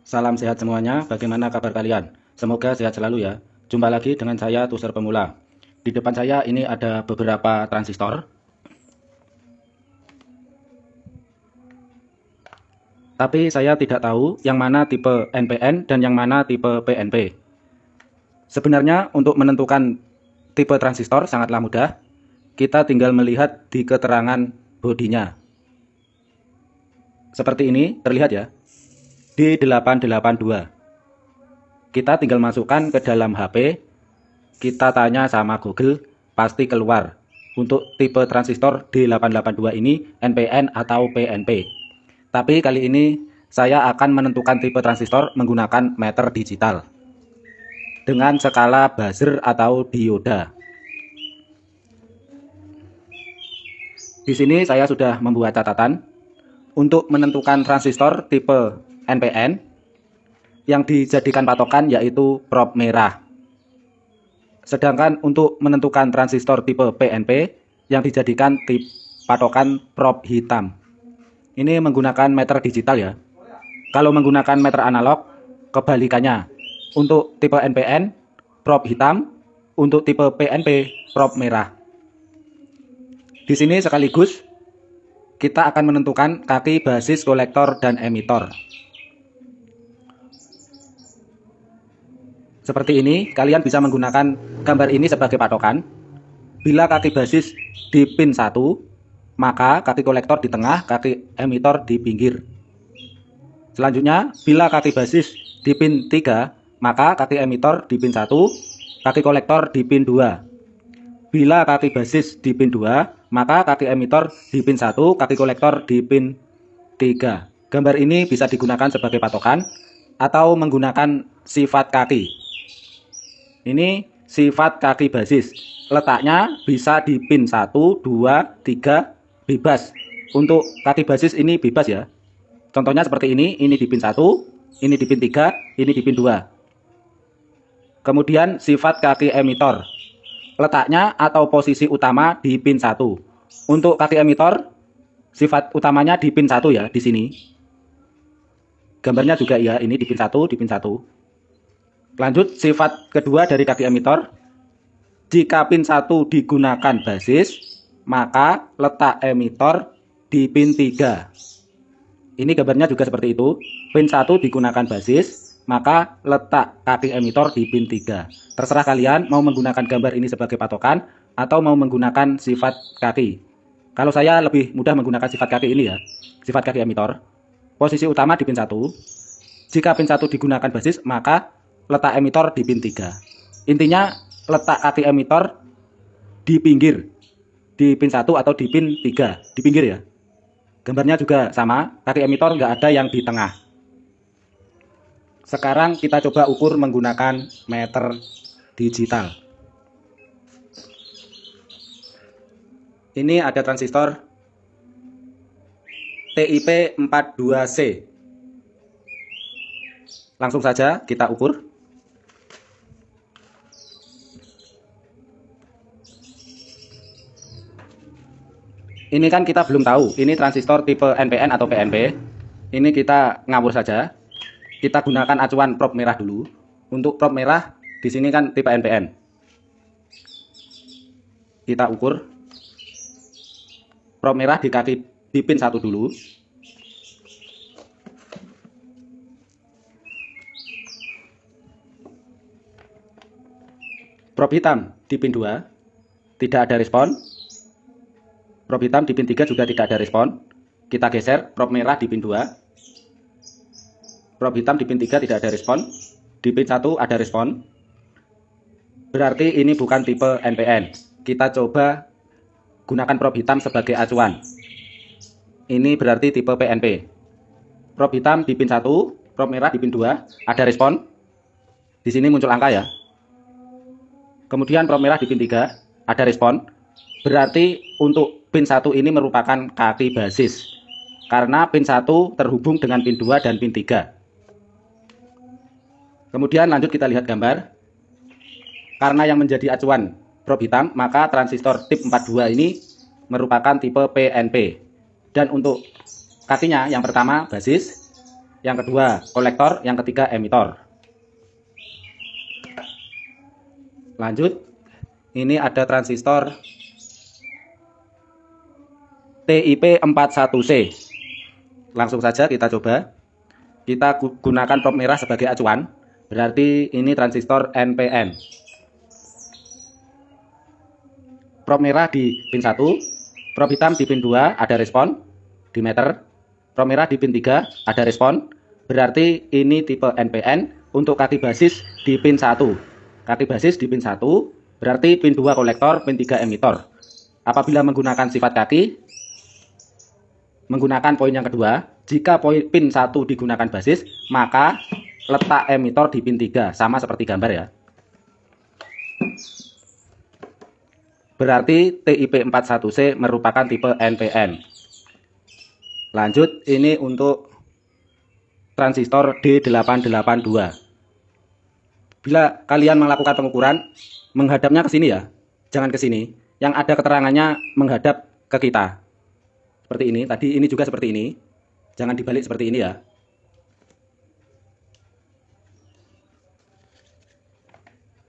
Salam sehat semuanya, bagaimana kabar kalian? Semoga sehat selalu ya. Jumpa lagi dengan saya Tuser Pemula. Di depan saya ini ada beberapa transistor. Tapi saya tidak tahu yang mana tipe NPN dan yang mana tipe PNP. Sebenarnya untuk menentukan tipe transistor sangatlah mudah. Kita tinggal melihat di keterangan bodinya. Seperti ini, terlihat ya. D882. Kita tinggal masukkan ke dalam HP, kita tanya sama Google, pasti keluar. Untuk tipe transistor D882 ini NPN atau PNP. Tapi kali ini saya akan menentukan tipe transistor menggunakan meter digital dengan skala buzzer atau dioda. Di sini saya sudah membuat catatan untuk menentukan transistor tipe NPN yang dijadikan patokan yaitu prop merah. Sedangkan untuk menentukan transistor tipe PNP yang dijadikan patokan prop hitam. Ini menggunakan meter digital ya. Kalau menggunakan meter analog, kebalikannya. Untuk tipe NPN, prop hitam. Untuk tipe PNP, prop merah. Di sini sekaligus kita akan menentukan kaki basis, kolektor, dan emitor. Seperti ini, kalian bisa menggunakan gambar ini sebagai patokan. Bila kaki basis di pin 1, maka kaki kolektor di tengah, kaki emitor di pinggir. Selanjutnya, bila kaki basis di pin 3, maka kaki emitor di pin 1, kaki kolektor di pin 2. Bila kaki basis di pin 2, maka kaki emitor di pin 1, kaki kolektor di pin 3. Gambar ini bisa digunakan sebagai patokan atau menggunakan sifat kaki. Ini sifat kaki basis. Letaknya bisa di pin 1, 2, 3, bebas. Untuk kaki basis ini bebas ya. Contohnya seperti ini di pin 1, ini di pin 3, ini di pin 2. Kemudian sifat kaki emitor. Letaknya atau posisi utama di pin 1. Untuk kaki emitor, sifat utamanya di pin 1 ya, di sini. Gambarnya juga ya, ini di pin 1, di pin 1. Lanjut, sifat kedua dari kaki emitor. Jika pin 1 digunakan basis, maka letak emitor di pin 3. Ini gambarnya juga seperti itu. Pin 1 digunakan basis, maka letak kaki emitor di pin 3. Terserah kalian mau menggunakan gambar ini sebagai patokan atau mau menggunakan sifat kaki. Kalau saya lebih mudah menggunakan sifat kaki ini ya, sifat kaki emitor. Posisi utama di pin 1. Jika pin 1 digunakan basis, maka letak emitor di pin 3. Intinya letak kaki emitor di pinggir, di pin 1 atau di pin 3, di pinggir ya. Gambarnya juga sama, kaki emitor nggak ada yang di tengah. Sekarang kita coba ukur menggunakan meter digital. Ini ada transistor TIP42C. Langsung saja kita ukur. Ini kan kita belum tahu ini transistor tipe NPN atau PNP. Ini kita ngawur saja. Kita gunakan acuan prop merah dulu. Untuk prop merah di sini kan tipe NPN. Kita ukur prop merah di pin 1 dulu. Prop hitam di pin 2 tidak ada respon. Prop hitam di pin 3 juga tidak ada respon. Kita geser prop merah di pin 2. Prop hitam di pin 3 tidak ada respon. Di pin 1 ada respon. Berarti ini bukan tipe NPN. Kita coba gunakan prop hitam sebagai acuan. Ini berarti tipe PNP. Prop hitam di pin 1, prop merah di pin 2, ada respon. Di sini muncul angka ya. Kemudian prop merah di pin 3, ada respon. Berarti untuk pin 1 ini merupakan kaki basis. Karena pin 1 terhubung dengan pin 2 dan pin 3. Kemudian lanjut kita lihat gambar. Karena yang menjadi acuan prop hitam, maka transistor tip 42 ini merupakan tipe PNP. Dan untuk kakinya yang pertama basis, yang kedua kolektor, yang ketiga emitor. Lanjut, ini ada transistor TIP41C. Langsung saja kita coba. Kita gunakan prop merah sebagai acuan, berarti ini transistor NPN. Prop merah di pin 1, prop hitam di pin 2 ada respon di meter, prop merah di pin 3 ada respon, berarti ini tipe NPN. Untuk kaki basis di pin 1. Kaki basis di pin 1 berarti pin 2 kolektor, pin 3 emitor. Apabila menggunakan sifat kaki, menggunakan poin yang kedua, jika pin 1 digunakan basis, maka letak emitor di pin 3, sama seperti gambar ya. Berarti TIP41C merupakan tipe NPN. Lanjut, ini untuk transistor D882. Bila kalian melakukan pengukuran, menghadapnya ke sini ya, jangan ke sini. Yang ada keterangannya menghadap ke kita. Seperti ini, tadi ini juga seperti ini. Jangan dibalik seperti ini ya.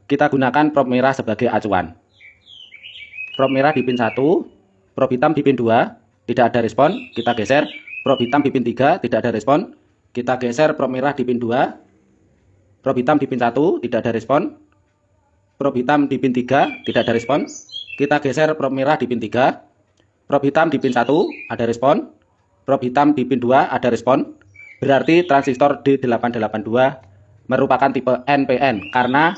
Kita gunakan prop merah sebagai acuan. Prop merah di pin 1, prop hitam di pin 2, tidak ada respon, kita geser. Prop hitam di pin 3, tidak ada respon, kita geser prop merah di pin 2. Prop hitam di pin 1, tidak ada respon. Prop hitam di pin 3, tidak ada respon, kita geser prop merah di pin 3. Prop hitam di pin 1 ada respon, prop hitam di pin 2 ada respon. Berarti transistor D882 merupakan tipe NPN karena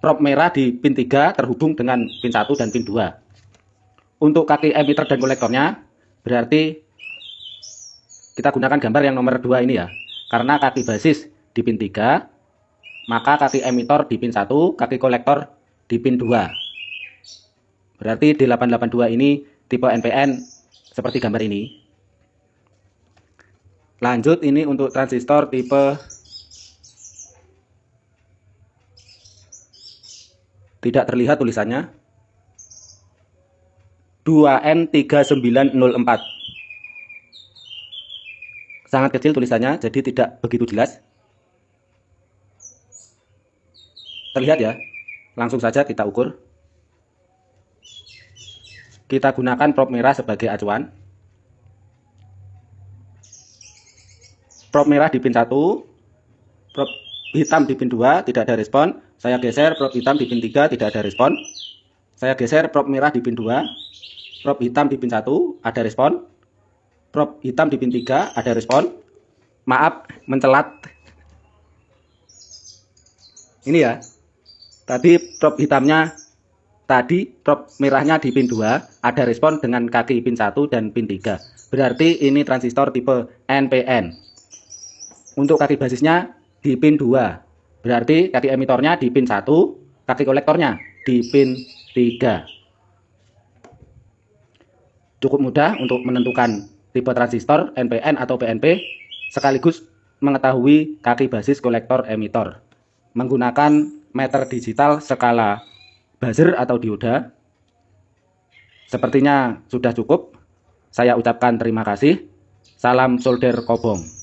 prop merah di pin 3 terhubung dengan pin 1 dan pin 2. Untuk kaki emitter dan kolektornya, berarti kita gunakan gambar yang nomor 2 ini ya. Karena kaki basis di pin 3, maka kaki emitor di pin 1, kaki kolektor di pin 2. Berarti D882 ini tipe NPN seperti gambar ini. Lanjut, ini untuk transistor tipe tidak terlihat tulisannya 2N3904. Sangat kecil tulisannya, jadi tidak begitu jelas. Terlihat ya? Langsung saja kita ukur. Kita gunakan prop merah sebagai acuan. Prop merah di pin 1, prop hitam di pin 2, tidak ada respon. Saya geser prop hitam di pin 3, tidak ada respon. Saya geser prop merah di pin 2, prop hitam di pin 1, ada respon. Prop hitam di pin 3, ada respon. Maaf, mencelat. Ini ya. Tadi prop hitamnya, tadi prop merahnya di pin 2 ada respon dengan kaki pin 1 dan pin 3. Berarti ini transistor tipe NPN. Untuk kaki basisnya di pin 2. Berarti kaki emitornya di pin 1, kaki kolektornya di pin 3. Cukup mudah untuk menentukan tipe transistor NPN atau PNP sekaligus mengetahui kaki basis kolektor emitor menggunakan meter digital skala buzzer atau dioda. Sepertinya sudah cukup. Saya ucapkan terima kasih. Salam solder kobong.